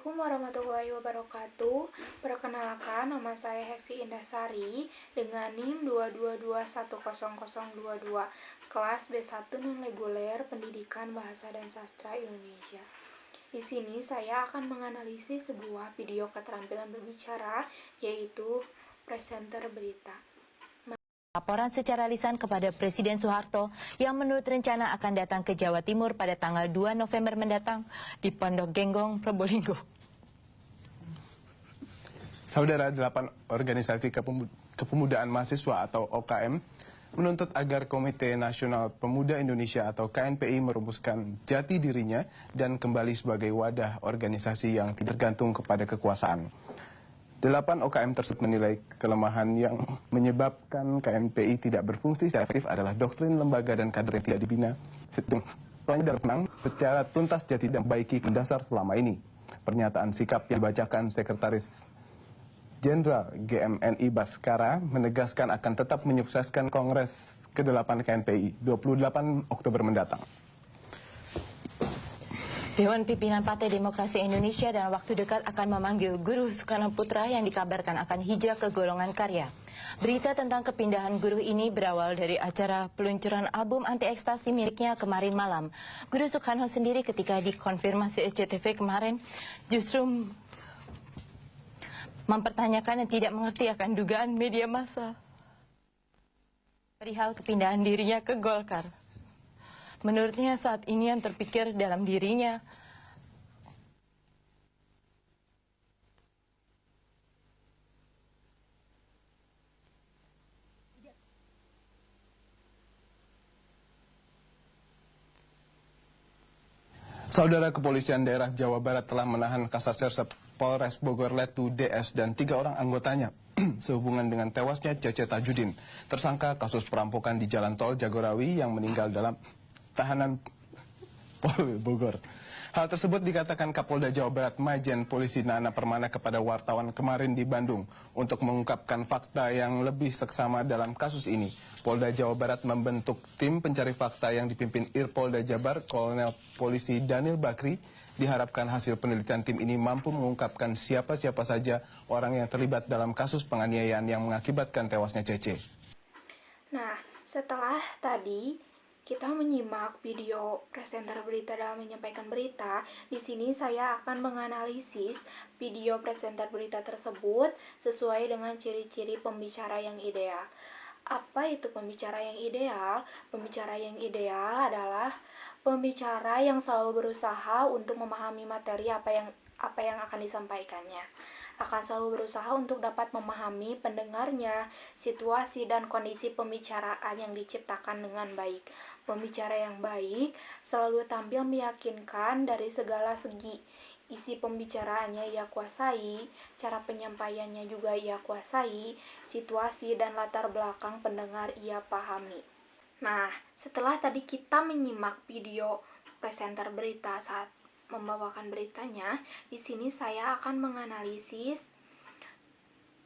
Assalamualaikum warahmatullahi wabarakatuh. Perkenalkan, nama saya Hesti Indasari dengan NIM 222100022, kelas B1 non-reguler Pendidikan Bahasa dan Sastra Indonesia. Di sini saya akan menganalisis sebuah video keterampilan berbicara, yaitu presenter berita. Laporan secara lisan kepada Presiden Soeharto yang menurut rencana akan datang ke Jawa Timur pada tanggal 2 November mendatang di Pondok Genggong, Probolinggo. Saudara, 8 organisasi kepemudaan mahasiswa atau OKM menuntut agar Komite Nasional Pemuda Indonesia atau KNPI merumuskan jati dirinya dan kembali sebagai wadah organisasi yang tidak tergantung kepada kekuasaan. 8 OKM tersebut menilai kelemahan yang menyebabkan KNPI tidak berfungsi secara efektif adalah doktrin lembaga dan kader yang tidak dibina secara tuntas jati dan baiki dasar selama ini. Pernyataan sikap yang dibacakan Sekretaris Jenderal GMNI Baskara menegaskan akan tetap menyukseskan Kongres ke-8 KNPI 28 Oktober mendatang. Dewan Pimpinan Partai Demokrasi Indonesia dalam waktu dekat akan memanggil Guru Soekarno Putra yang dikabarkan akan hijrah ke golongan karya. Berita tentang kepindahan guru ini berawal dari acara peluncuran album anti ekstasi miliknya kemarin malam. Guru Soekarno sendiri ketika dikonfirmasi SCTV kemarin justru mempertanyakan dan tidak mengerti akan dugaan media massa perihal kepindahan dirinya ke Golkar. Menurutnya saat ini yang terpikir dalam dirinya Saudara, Kepolisian Daerah Jawa Barat telah menahan Kasat Sersep Polres Bogor Letu DS dan 3 orang anggotanya sehubungan dengan tewasnya Cece Tajudin, tersangka kasus perampokan di Jalan Tol Jagorawi yang meninggal dalam tahanan Polres Bogor. Hal tersebut dikatakan Kapolda Jawa Barat Majen Polisi Nana Permana kepada wartawan kemarin di Bandung untuk mengungkapkan fakta yang lebih seksama dalam kasus ini. Polda Jawa Barat membentuk tim pencari fakta yang dipimpin Irpolda Jabar Kolonel Polisi Daniel Bakri. Diharapkan hasil penelitian tim ini mampu mengungkapkan siapa-siapa saja orang yang terlibat dalam kasus penganiayaan yang mengakibatkan tewasnya Cece. Nah, setelah tadi kita menyimak video presenter berita dalam menyampaikan berita, di sini saya akan menganalisis video presenter berita tersebut sesuai dengan ciri-ciri pembicara yang ideal. Apa itu pembicara yang ideal? Pembicara yang ideal adalah pembicara yang selalu berusaha untuk memahami materi apa yang akan disampaikannya. Akan selalu berusaha untuk dapat memahami pendengarnya, situasi dan kondisi pembicaraan yang diciptakan dengan baik. Pembicara yang baik selalu tampil meyakinkan dari segala segi. Isi pembicaraannya ia kuasai, cara penyampaiannya juga ia kuasai, situasi dan latar belakang pendengar ia pahami. Nah, setelah tadi kita menyimak video presenter berita saat membawakan beritanya, di sini saya akan menganalisis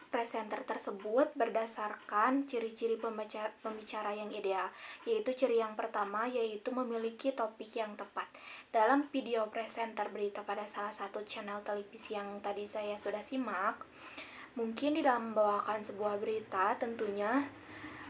presenter tersebut berdasarkan ciri-ciri pembicara yang ideal, yaitu ciri yang pertama yaitu memiliki topik yang tepat. Dalam video presenter berita pada salah satu channel televisi yang tadi saya sudah simak, mungkin di dalam membawakan sebuah berita tentunya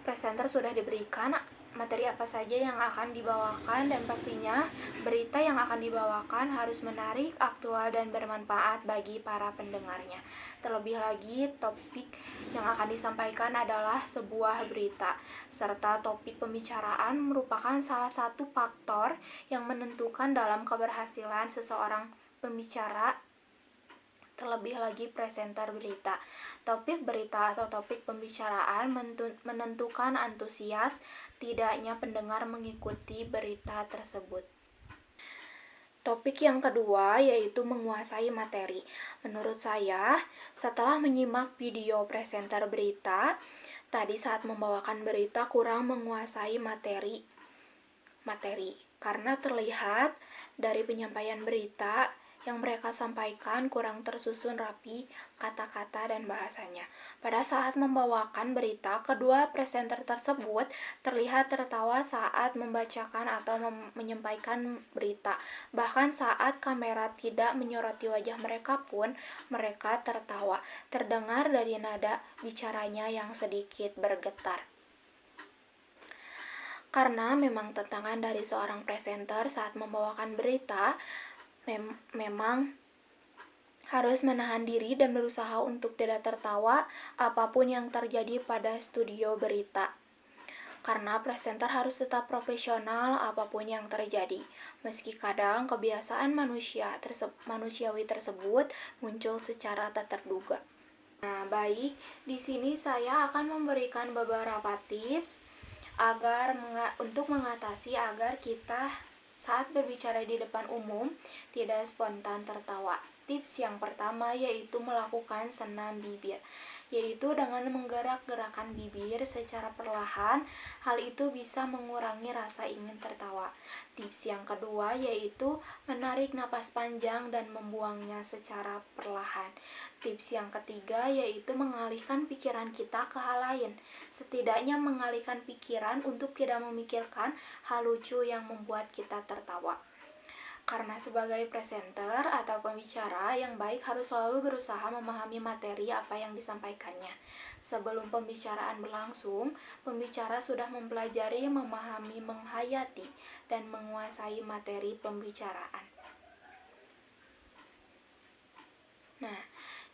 presenter sudah diberikan materi apa saja yang akan dibawakan dan pastinya berita yang akan dibawakan harus menarik, aktual, dan bermanfaat bagi para pendengarnya. Terlebih lagi, topik yang akan disampaikan adalah sebuah berita, serta topik pembicaraan merupakan salah satu faktor yang menentukan dalam keberhasilan seseorang pembicara, terlebih lagi presenter berita. Topik berita atau topik pembicaraan menentukan antusias tidaknya pendengar mengikuti berita tersebut. Topik yang kedua yaitu menguasai materi. Menurut saya, setelah menyimak video presenter berita, tadi saat membawakan berita kurang menguasai materi. Karena terlihat dari penyampaian berita yang mereka sampaikan kurang tersusun rapi kata-kata dan bahasanya. Pada saat membawakan berita, kedua presenter tersebut terlihat tertawa saat membacakan atau menyampaikan berita. Bahkan saat kamera tidak menyoroti wajah mereka pun, mereka tertawa. Terdengar dari nada bicaranya yang sedikit bergetar. Karena memang tantangan dari seorang presenter saat membawakan berita memang harus menahan diri dan berusaha untuk tidak tertawa apapun yang terjadi pada studio berita. Karena presenter harus tetap profesional apapun yang terjadi, meski kadang kebiasaan manusiawi tersebut muncul secara tak terduga. Nah, baik, di sini saya akan memberikan beberapa tips untuk mengatasi agar kita saat berbicara di depan umum tidak spontan tertawa. Tips yang pertama yaitu melakukan senam bibir, yaitu dengan menggerak-gerakan bibir secara perlahan. Hal itu bisa mengurangi rasa ingin tertawa. Tips yang kedua yaitu menarik napas panjang dan membuangnya secara perlahan. Tips yang ketiga yaitu mengalihkan pikiran kita ke hal lain. Setidaknya mengalihkan pikiran untuk tidak memikirkan hal lucu yang membuat kita tertawa. Karena sebagai presenter atau pembicara yang baik harus selalu berusaha memahami materi apa yang disampaikannya. Sebelum pembicaraan berlangsung, pembicara sudah mempelajari, memahami, menghayati, dan menguasai materi pembicaraan. Nah,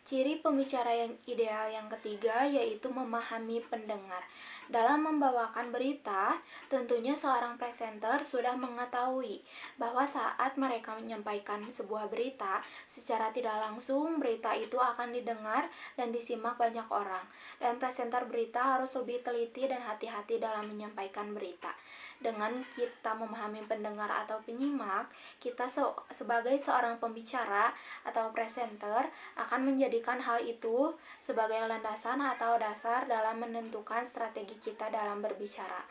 ciri pembicara yang ideal yang ketiga yaitu memahami pendengar. Dalam membawakan berita, tentunya seorang presenter sudah mengetahui bahwa saat mereka menyampaikan sebuah berita, secara tidak langsung berita itu akan didengar dan disimak banyak orang. Dan presenter berita harus lebih teliti dan hati-hati dalam menyampaikan berita. Dengan kita memahami pendengar atau penyimak, kita sebagai seorang pembicara atau presenter akan menjadikan hal itu sebagai landasan atau dasar dalam menentukan strategi kita dalam berbicara.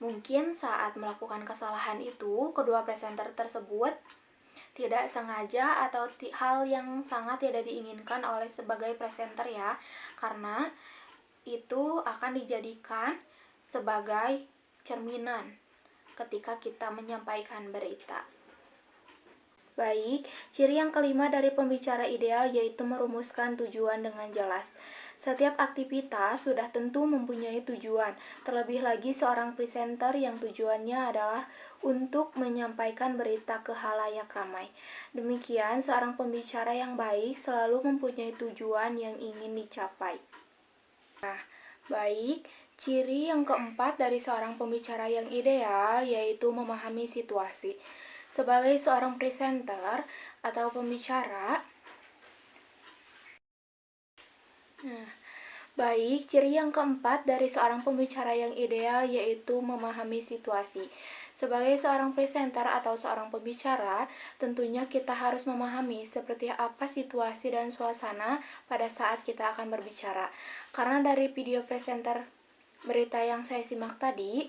Mungkin saat melakukan kesalahan itu, kedua presenter tersebut tidak sengaja atau hal yang sangat tidak diinginkan oleh sebagai presenter ya, karena itu akan dijadikan sebagai cerminan ketika kita menyampaikan berita. Baik, ciri yang kelima dari pembicara ideal yaitu merumuskan tujuan dengan jelas. Setiap aktivitas sudah tentu mempunyai tujuan, terlebih lagi seorang presenter yang tujuannya adalah untuk menyampaikan berita ke khalayak ramai. Demikian, seorang pembicara yang baik selalu mempunyai tujuan yang ingin dicapai. Nah, baik, ciri yang keempat dari seorang pembicara yang ideal yaitu memahami situasi. Sebagai seorang presenter atau pembicara, ciri yang keempat dari seorang pembicara yang ideal yaitu memahami situasi. Sebagai seorang presenter atau seorang pembicara, tentunya kita harus memahami seperti apa situasi dan suasana pada saat kita akan berbicara. Karena dari video presenter berita yang saya simak tadi,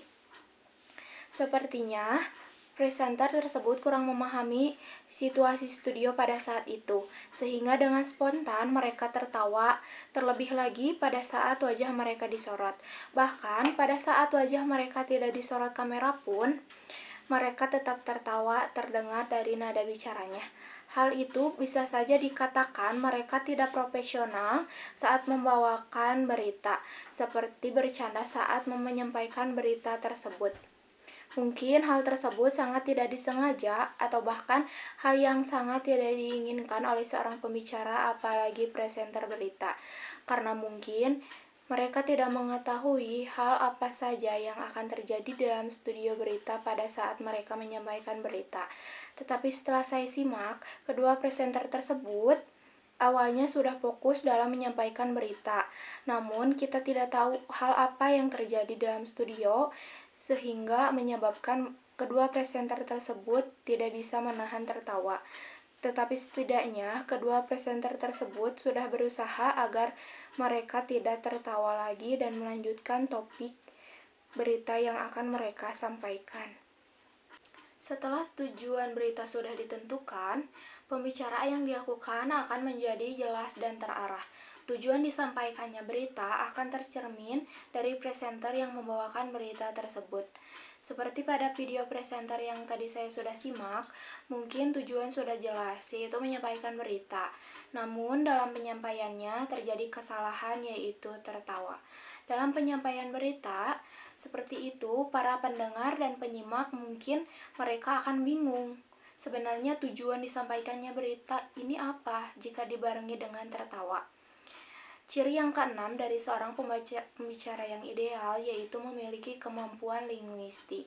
sepertinya presenter tersebut kurang memahami situasi studio pada saat itu, sehingga dengan spontan mereka tertawa, terlebih lagi pada saat wajah mereka disorot. Bahkan pada saat wajah mereka tidak disorot kamera pun, mereka tetap tertawa terdengar dari nada bicaranya. Hal itu bisa saja dikatakan mereka tidak profesional saat membawakan berita, seperti bercanda saat menyampaikan berita tersebut. Mungkin hal tersebut sangat tidak disengaja atau bahkan hal yang sangat tidak diinginkan oleh seorang pembicara apalagi presenter berita. Karena mungkin mereka tidak mengetahui hal apa saja yang akan terjadi dalam studio berita pada saat mereka menyampaikan berita. Tetapi setelah saya simak, kedua presenter tersebut awalnya sudah fokus dalam menyampaikan berita. Namun kita tidak tahu hal apa yang terjadi dalam studio sehingga menyebabkan kedua presenter tersebut tidak bisa menahan tertawa. Tetapi setidaknya kedua presenter tersebut sudah berusaha agar mereka tidak tertawa lagi dan melanjutkan topik berita yang akan mereka sampaikan. Setelah tujuan berita sudah ditentukan, pembicaraan yang dilakukan akan menjadi jelas dan terarah. Tujuan disampaikannya berita akan tercermin dari presenter yang membawakan berita tersebut. Seperti pada video presenter yang tadi saya sudah simak, mungkin tujuan sudah jelas, yaitu menyampaikan berita. Namun dalam penyampaiannya terjadi kesalahan, yaitu tertawa. Dalam penyampaian berita seperti itu, para pendengar dan penyimak mungkin mereka akan bingung. Sebenarnya tujuan disampaikannya berita ini apa jika dibarengi dengan tertawa. Ciri yang keenam dari seorang pembicara yang ideal yaitu memiliki kemampuan linguistik.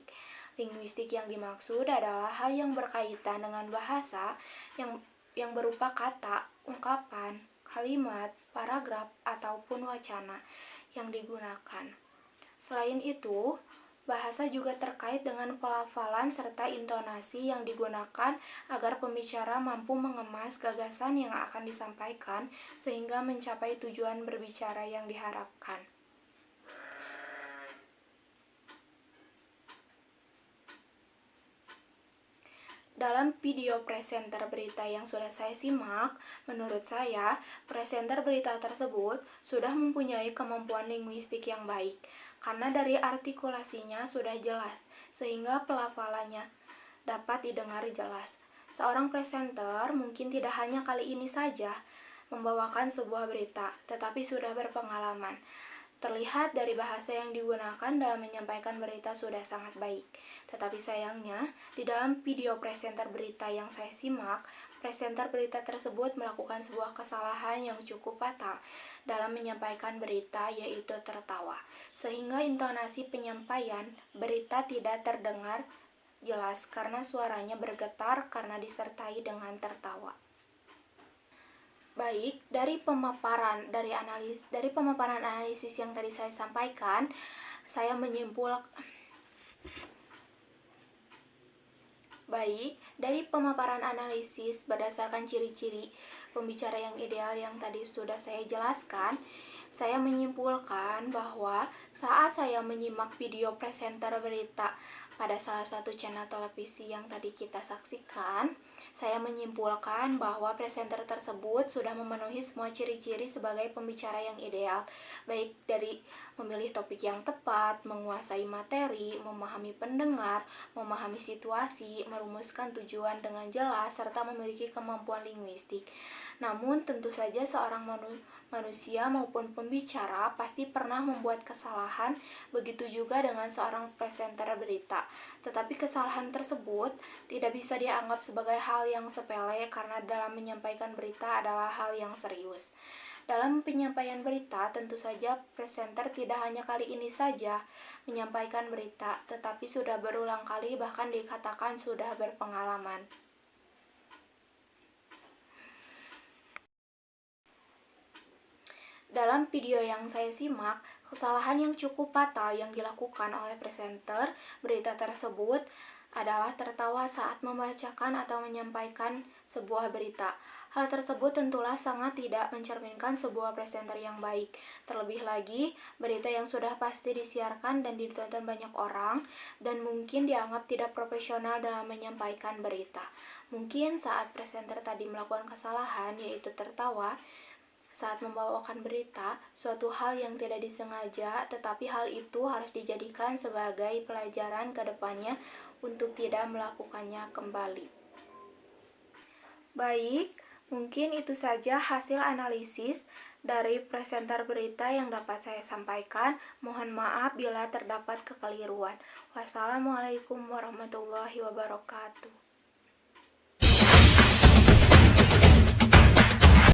Linguistik yang dimaksud adalah hal yang berkaitan dengan bahasa yang berupa kata, ungkapan, kalimat, paragraf, ataupun wacana yang digunakan. Selain itu, bahasa juga terkait dengan pelafalan serta intonasi yang digunakan agar pembicara mampu mengemas gagasan yang akan disampaikan sehingga mencapai tujuan berbicara yang diharapkan. Dalam video presenter berita yang sudah saya simak, menurut saya, presenter berita tersebut sudah mempunyai kemampuan linguistik yang baik, karena dari artikulasinya sudah jelas, sehingga pelafalannya dapat didengar jelas. Seorang presenter mungkin tidak hanya kali ini saja membawakan sebuah berita, tetapi sudah berpengalaman. Terlihat dari bahasa yang digunakan dalam menyampaikan berita sudah sangat baik. Tetapi sayangnya, di dalam video presenter berita yang saya simak, presenter berita tersebut melakukan sebuah kesalahan yang cukup fatal dalam menyampaikan berita, yaitu tertawa. Sehingga intonasi penyampaian berita tidak terdengar jelas karena suaranya bergetar karena disertai dengan tertawa. Baik, dari pemaparan analisis yang tadi saya sampaikan, saya menyimpulkan dari pemaparan analisis berdasarkan ciri-ciri pembicara yang ideal yang tadi sudah saya jelaskan, saya menyimpulkan bahwa saat saya menyimak video presenter berita pada salah satu channel televisi yang tadi kita saksikan, saya menyimpulkan bahwa presenter tersebut sudah memenuhi semua ciri-ciri sebagai pembicara yang ideal, baik dari memilih topik yang tepat, menguasai materi, memahami pendengar, memahami situasi, merumuskan tujuan dengan jelas, serta memiliki kemampuan linguistik. Namun tentu saja seorang manusia maupun pembicara pasti pernah membuat kesalahan, begitu juga dengan seorang presenter berita. Tetapi kesalahan tersebut tidak bisa dianggap sebagai hal yang sepele karena dalam menyampaikan berita adalah hal yang serius. Dalam penyampaian berita, tentu saja presenter tidak hanya kali ini saja menyampaikan berita, tetapi sudah berulang kali, bahkan dikatakan sudah berpengalaman. Dalam video yang saya simak, kesalahan yang cukup fatal yang dilakukan oleh presenter berita tersebut adalah tertawa saat membacakan atau menyampaikan sebuah berita. Hal tersebut tentulah sangat tidak mencerminkan sebuah presenter yang baik. Terlebih lagi, berita yang sudah pasti disiarkan dan ditonton banyak orang dan mungkin dianggap tidak profesional dalam menyampaikan berita. Mungkin saat presenter tadi melakukan kesalahan, yaitu tertawa, saat membawakan berita, suatu hal yang tidak disengaja, tetapi hal itu harus dijadikan sebagai pelajaran ke depannya untuk tidak melakukannya kembali. Baik, mungkin itu saja hasil analisis dari presenter berita yang dapat saya sampaikan. Mohon maaf bila terdapat kekeliruan. Wassalamualaikum warahmatullahi wabarakatuh.